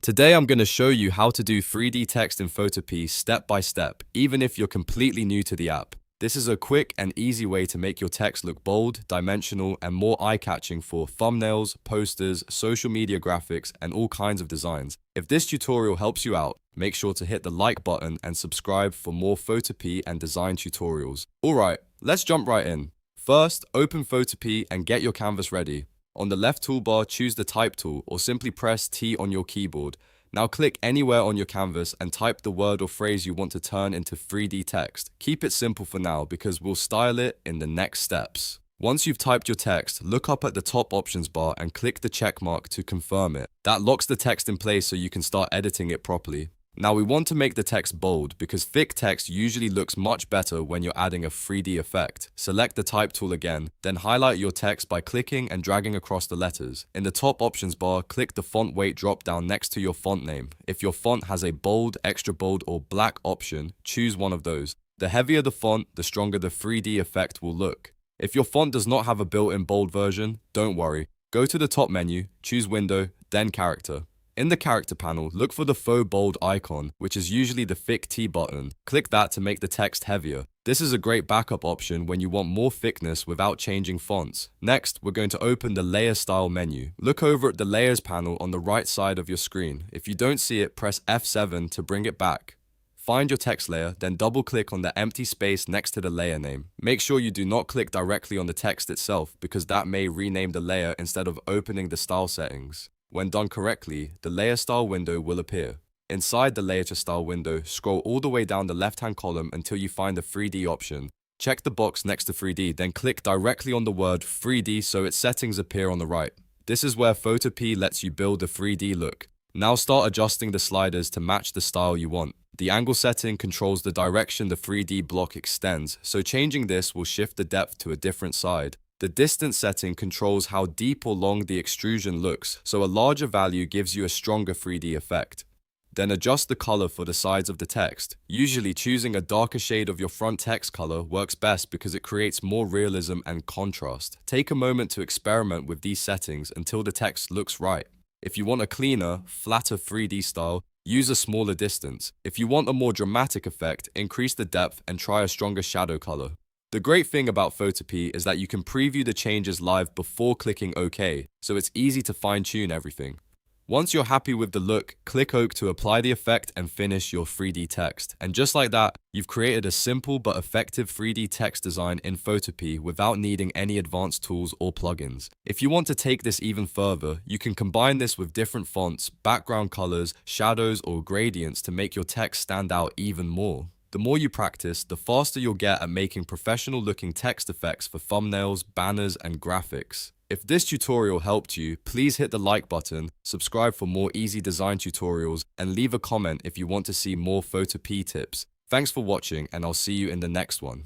Today I'm going to show you how to do 3D text in Photopea step by step, even if you're completely new to the app. This is a quick and easy way to make your text look bold, dimensional, and more eye-catching for thumbnails, posters, social media graphics, and all kinds of designs. If this tutorial helps you out, make sure to hit the like button and subscribe for more Photopea and design tutorials. Alright, let's jump right in. First, open Photopea and get your canvas ready. On the left toolbar, choose the Type tool or simply press T on your keyboard. Now click anywhere on your canvas and type the word or phrase you want to turn into 3D text. Keep it simple for now because we'll style it in the next steps. Once you've typed your text, look up at the top options bar and click the check mark to confirm it. That locks the text in place so you can start editing it properly. Now we want to make the text bold because thick text usually looks much better when you're adding a 3D effect. Select the Type tool again, then highlight your text by clicking and dragging across the letters. In the top options bar, click the font weight drop down next to your font name. If your font has a bold, extra bold, or black option, choose one of those. The heavier the font, the stronger the 3D effect will look. If your font does not have a built-in bold version, don't worry. Go to the top menu, choose Window, then Character. In the character panel, look for the faux bold icon, which is usually the thick T button. Click that to make the text heavier. This is a great backup option when you want more thickness without changing fonts. Next, we're going to open the Layer Style menu. Look over at the Layers panel on the right side of your screen. If you don't see it, press F7 to bring it back. Find your text layer, then double-click on the empty space next to the layer name. Make sure you do not click directly on the text itself because that may rename the layer instead of opening the style settings. When done correctly, the Layer Style window will appear. Inside the Layer to Style window, scroll all the way down the left-hand column until you find the 3D option. Check the box next to 3D, then click directly on the word 3D so its settings appear on the right. This is where Photopea lets you build a 3D look. Now start adjusting the sliders to match the style you want. The angle setting controls the direction the 3D block extends, so changing this will shift the depth to a different side. The distance setting controls how deep or long the extrusion looks, so a larger value gives you a stronger 3D effect. Then adjust the color for the sides of the text. Usually choosing a darker shade of your front text color works best because it creates more realism and contrast. Take a moment to experiment with these settings until the text looks right. If you want a cleaner, flatter 3D style, use a smaller distance. If you want a more dramatic effect, increase the depth and try a stronger shadow color. The great thing about Photopea is that you can preview the changes live before clicking OK, so it's easy to fine-tune everything. Once you're happy with the look, click OK to apply the effect and finish your 3D text. And just like that, you've created a simple but effective 3D text design in Photopea without needing any advanced tools or plugins. If you want to take this even further, you can combine this with different fonts, background colors, shadows, or gradients to make your text stand out even more. The more you practice, the faster you'll get at making professional-looking text effects for thumbnails, banners, and graphics. If this tutorial helped you, please hit the like button, subscribe for more easy design tutorials, and leave a comment if you want to see more Photopea tips. Thanks for watching, and I'll see you in the next one.